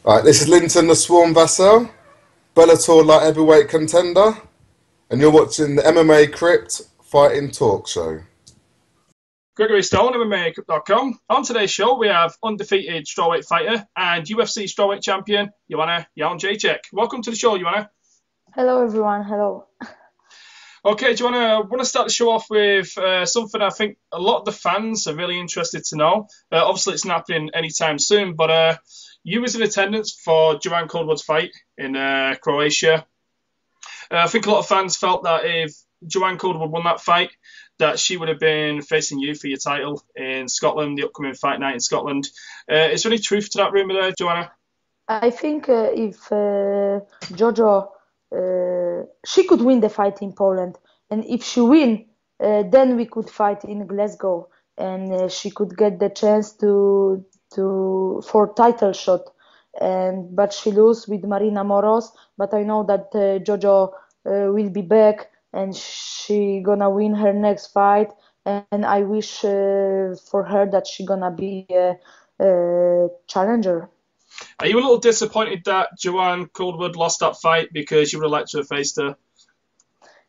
Right, this is Linton the Swarm Vassal, Bellator light heavyweight contender, and you're watching the MMA Crypt Fighting Talk Show. Gregory Stone, MMA.com. On today's show, we have undefeated strawweight fighter and UFC strawweight champion, Joanna Jedrzejczyk. Welcome to the show, Joanna. Hello, everyone. Hello. Okay, Joanna, I want to start the show off with something I think a lot of the fans are really interested to know. Obviously, it's not happening anytime soon, but you was in attendance for Joanne Calderwood's fight in Croatia. I think a lot of fans felt that if Joanne Calderwood won that fight, that she would have been facing you for your title in Scotland, the upcoming fight night in Scotland. Is there any truth to that rumour there, Joanna? I think if JoJo, she could win the fight in Poland, and if she win, then we could fight in Glasgow, and she could get the chance for title shot. But she lose with Marina Moros. But I know that JoJo will be back, and she gonna win her next fight. And I wish for her that she gonna be a challenger. Are you a little disappointed that Joanne Calderwood lost that fight because you would have liked to have faced her?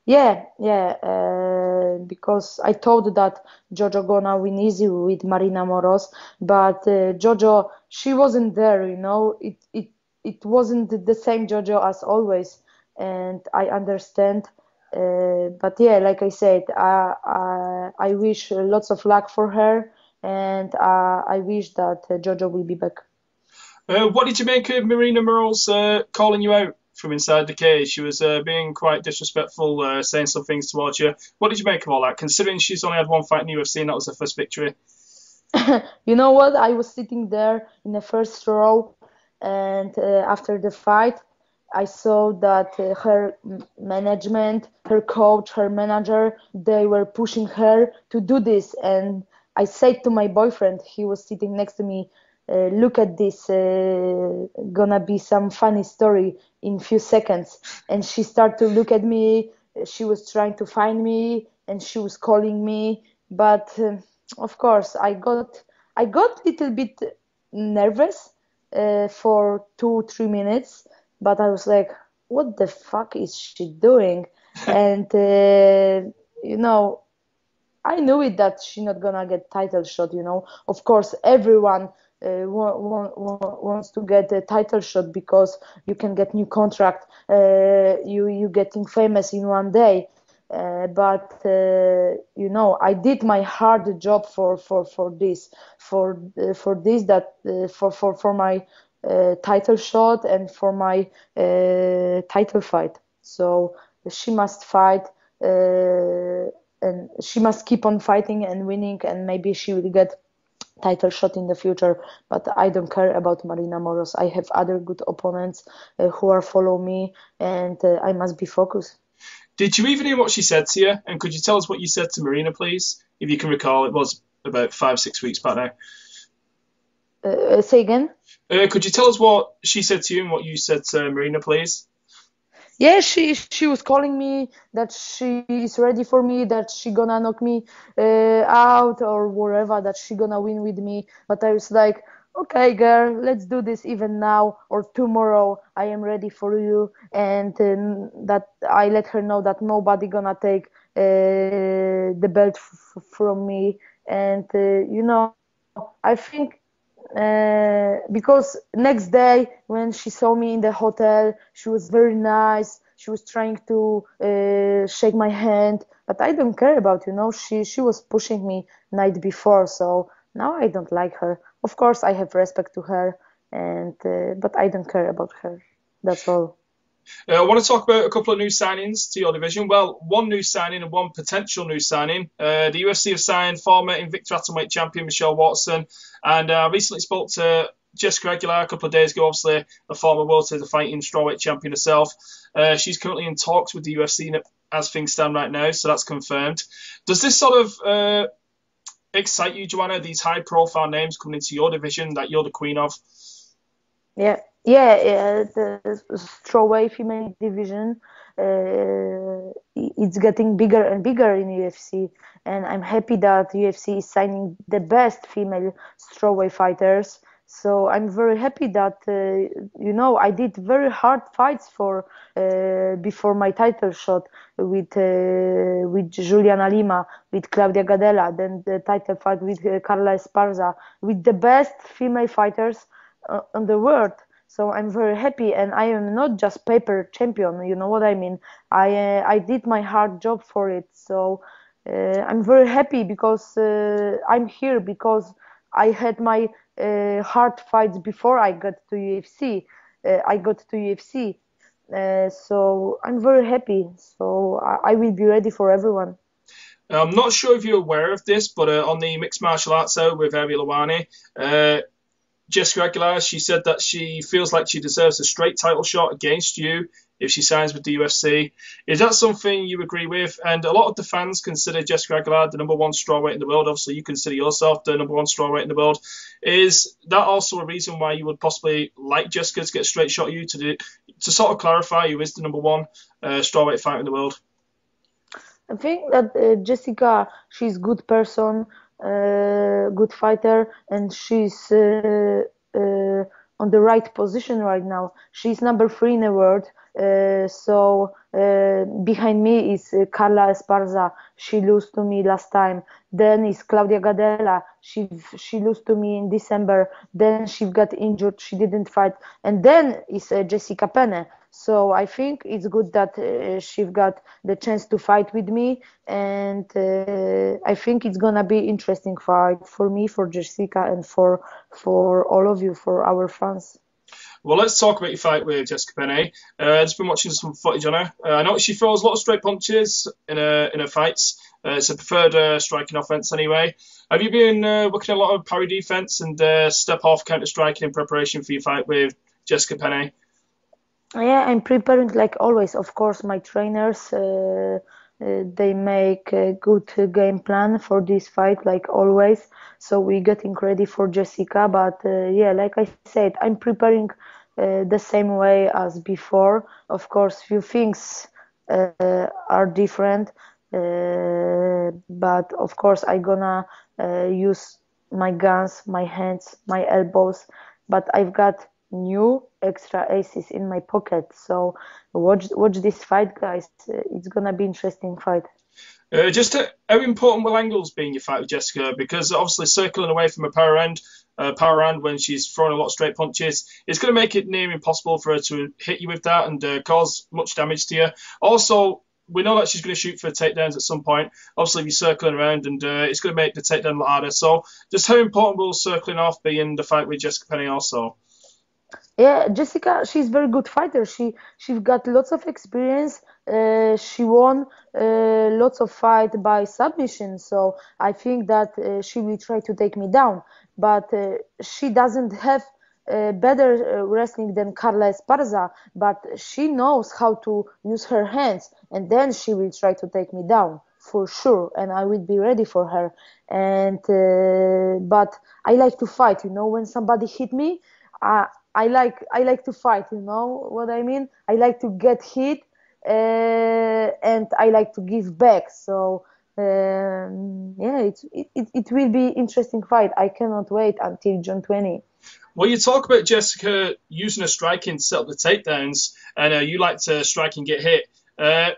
Yeah, because I thought that JoJo gonna win easy with Marina Moros, but JoJo, she wasn't there, you know. It wasn't the same JoJo as always, and I understand. But yeah, like I said, I wish lots of luck for her, and I wish that JoJo will be back. What did you make of Marina Moros calling you out from inside the cage? She was being quite disrespectful, saying some things towards you. What did you make of all that, considering she's only had one fight in the UFC and that was her first victory? You know what? I was sitting there in the first row, and after the fight, I saw that her management, her coach, her manager, they were pushing her to do this. And I said to my boyfriend, he was sitting next to me, look at this, gonna be some funny story in few seconds. And she started to look at me. She was trying to find me, and she was calling me. But of course, I got a little bit nervous for 2-3 minutes. But I was like, what the fuck is she doing? And you know, I knew it that she's not gonna get title shot. You know, of course, everyone wants to get a title shot because you can get new contract. You getting famous in one day. But you know, I did my hard job for this for my title shot and for my title fight. So she must fight. And she must keep on fighting and winning, and maybe she will get title shot in the future. But I don't care about Marina Moros. I have other good opponents who are follow me, and I must be focused. Did you even hear what she said to you? And could you tell us what you said to Marina, please? If you can recall, it was about 5-6 weeks back now. Say again? Could you tell us what she said to you and what you said to Marina, please? Yeah, she was calling me that she is ready for me, that she gonna knock me out or whatever, that she gonna win with me. But I was like, okay, girl, let's do this even now or tomorrow. I am ready for you, and that I let her know that nobody gonna take the belt from me. And you know, I think. Because next day when she saw me in the hotel, she was very nice. She was trying to shake my hand, but I don't care about, you know, she was pushing me night before, so now I don't like her. Of course, I have respect to her, and but I don't care about her. That's all. I want to talk about a couple of new signings to your division. Well, one new signing and one potential new signing. The UFC have signed former Invicta Atomweight champion Michelle Watson, and I recently spoke to Jessica Penne a couple of days ago, obviously a former World Series of Fighting strawweight champion herself. She's currently in talks with the UFC as things stand right now, so that's confirmed. Does this sort of excite you, Joanna, these high-profile names coming into your division that you're the queen of? Yeah, the strawweight female division, it's getting bigger and bigger in UFC, and I'm happy that UFC is signing the best female strawweight fighters. So I'm very happy that I did very hard fights for before my title shot with Juliana Lima, with Claudia Gadela, then the title fight with Carla Esparza, with the best female fighters on the world. So I'm very happy, and I am not just paper champion. You know what I mean? I did my hard job for it. So I'm very happy because I'm here because I had my hard fights before I got to UFC. I got to UFC. So I'm very happy. So I will be ready for everyone. I'm not sure if you're aware of this, but on the mixed martial arts show with Ariel Helwani, Jessica Aguilar, she said that she feels like she deserves a straight title shot against you if she signs with the UFC. Is that something you agree with? And a lot of the fans consider Jessica Aguilar the number one strawweight in the world. Obviously, you consider yourself the number one strawweight in the world. Is that also a reason why you would possibly like Jessica to get a straight shot at you to sort of clarify who is the number one strawweight fighter in the world? I think that Jessica, she's good person, good fighter, and she's on the right position right now. She's number 3 in the world. So behind me is Carla Esparza. She lost to me last time. Then is Claudia Gadela. She lost to me in December. Then she got injured. She didn't fight. And then is Jessica Penne. So I think it's good that she got the chance to fight with me, and I think it's gonna be interesting fight for me, for Jessica, and for all of you, for our fans. Well, let's talk about your fight with Jessica Penne. I've just been watching some footage on her. I noticed she throws a lot of straight punches in her fights. It's a preferred striking offense anyway. Have you been working a lot of parry defense and step off counter striking in preparation for your fight with Jessica Penne? Yeah, I'm preparing like always. Of course, my trainers they make a good game plan for this fight, like always. So we're getting ready for Jessica. But yeah, like I said, I'm preparing the same way as before. Of course, few things are different, but of course, I'm gonna use my guns, my hands, my elbows. But I've got new extra aces in my pocket. So watch this fight, guys. It's gonna be interesting fight. How important will angles be in your fight with Jessica? Because obviously circling away from a power hand when she's throwing a lot of straight punches, it's going to make it near impossible for her to hit you with that and cause much damage to you. Also, we know that she's going to shoot for takedowns at some point. Obviously, if you're circling around, and it's going to make the takedown a lot harder. So, just how important will circling off be in the fight with Jessica Penne also? Yeah, Jessica, she's very good fighter. She got lots of experience. She won lots of fight by submission. So I think that she will try to take me down. But she doesn't have better wrestling than Carla Esparza. But she knows how to use her hands, and then she will try to take me down for sure. And I will be ready for her. And but I like to fight. You know, when somebody hit me. I like to fight, you know what I mean? I like to get hit and I like to give back. So yeah, it will be interesting fight. I cannot wait until June 20. Well, you talk about Jessica using her striking to set up the takedowns, and you like to strike and get hit. A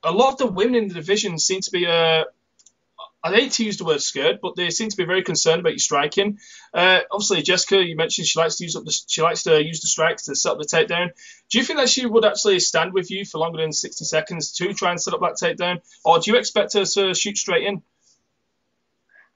lot of the women in the division seem to be I hate to use the word scared, but they seem to be very concerned about your striking. Obviously, Jessica, you mentioned she likes to use the strikes to set up the takedown. Do you think that she would actually stand with you for longer than 60 seconds to try and set up that takedown, or do you expect her to shoot straight in?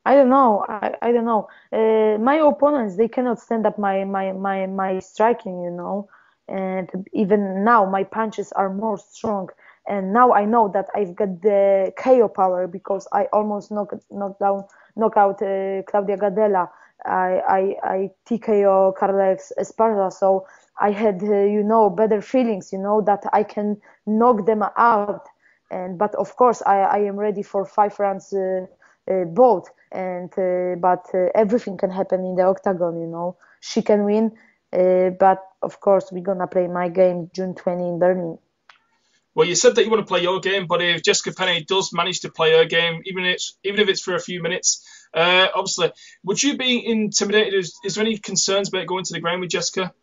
I don't know. I don't know. My opponents, they cannot stand up my striking, you know. And even now, my punches are more strong. And now I know that I've got the KO power because I almost knock out Claudia Gadela. I TKO Carla Esparza. So I had, better feelings, that I can knock them out. But of course, I am ready for 5 rounds both. But everything can happen in the octagon, you know. She can win, but of course we're gonna play my game June 20 in Berlin. Well, you said that you want to play your game, but if Jessica Penne does manage to play her game, even if it's for a few minutes, Obviously, would you be intimidated? Is there any concerns about going to the ground with Jessica?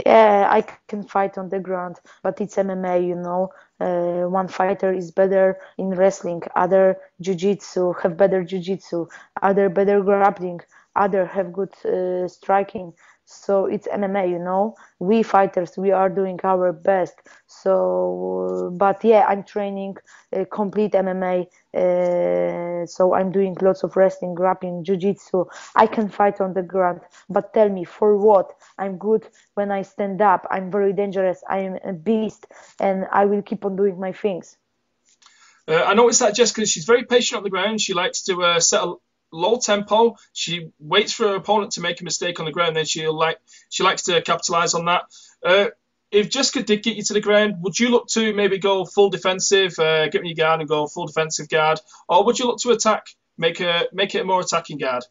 Yeah, I can fight on the ground, but it's MMA, you know. One fighter is better in wrestling, other jiu-jitsu have better jiu-jitsu, other better grappling, other have good striking. So it's MMA, you know. We fighters, we are doing our best. So, but yeah, I'm training complete MMA. So I'm doing lots of wrestling, grappling, jiu-jitsu. I can fight on the ground, but tell me for what? I'm good when I stand up. I'm very dangerous. I'm a beast, and I will keep on doing my things. I noticed that Jessica, she's very patient on the ground. She likes to set a low tempo. She waits for her opponent to make a mistake on the ground, then she likes to capitalize on that. If Jessica did get you to the ground, would you look to maybe go full defensive, get in your guard and go full defensive guard, or would you look to attack, make it a more attacking guard?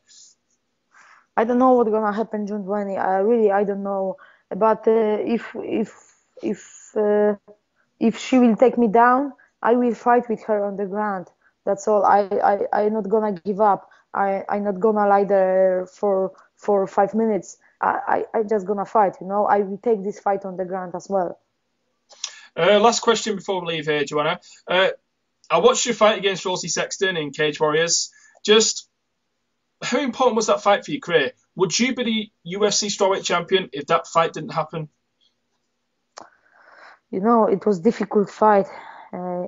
I don't know what's gonna happen June 20. I don't know. But if if she will take me down, I will fight with her on the ground. That's all. I'm not gonna give up. I'm not gonna lie there for 5 minutes. I just gonna fight. You know, I will take this fight on the ground as well. Last question before we leave here, Joanna. I watched your fight against Rosie Sexton in Cage Warriors. Just how important was that fight for your career? Would you be the UFC strawweight champion if that fight didn't happen? You know, it was difficult fight.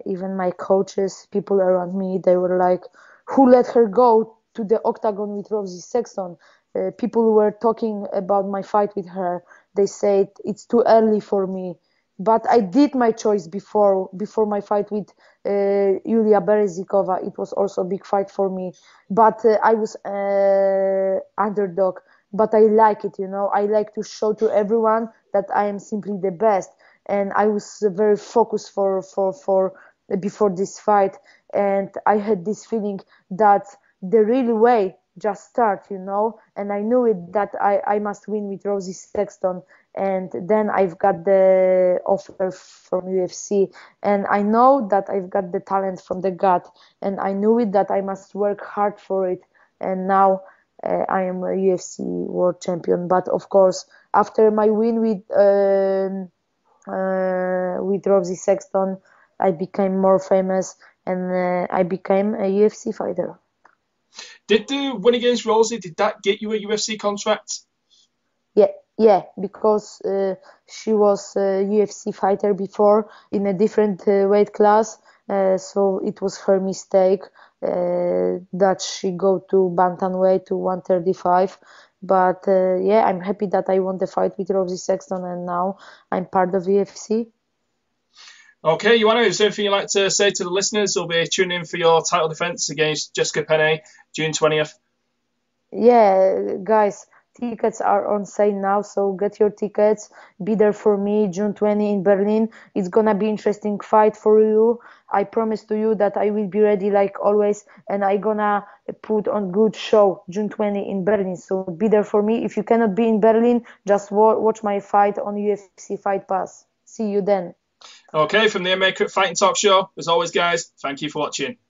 Even my coaches, people around me, they were like, "Who let her go to the octagon with Rosie Sexton?" People were talking about my fight with her. They said it's too early for me, but I did my choice before my fight with Yulia Berezikova. It was also a big fight for me, but I was underdog. But I like it, you know. I like to show to everyone that I am simply the best, and I was very focused for before this fight, and I had this feeling that the real way just start, you know, and I knew it that I must win with Rosie Sexton, and then I've got the offer from UFC, and I know that I've got the talent from the gut, and I knew it that I must work hard for it, and now I am a UFC world champion. But of course, after my win with Rosie Sexton, I became more famous, and I became a UFC fighter. Did the win against Rosie, did that get you a UFC contract? Yeah, because she was a UFC fighter before in a different weight class, so it was her mistake that she go to bantamweight to 135. But yeah, I'm happy that I won the fight with Rosie Sexton, and now I'm part of UFC. Okay, Joanna, is there anything you'd like to say to the listeners who'll be tuning in for your title defense against Jessica Penne, June 20th? Yeah, guys, tickets are on sale now, so get your tickets. Be there for me, June 20 in Berlin. It's gonna be interesting fight for you. I promise to you that I will be ready like always, and I gonna put on good show June 20 in Berlin. So be there for me. If you cannot be in Berlin, just watch my fight on UFC Fight Pass. See you then. Okay, from the MMA Fighting Talk Show, as always, guys, thank you for watching.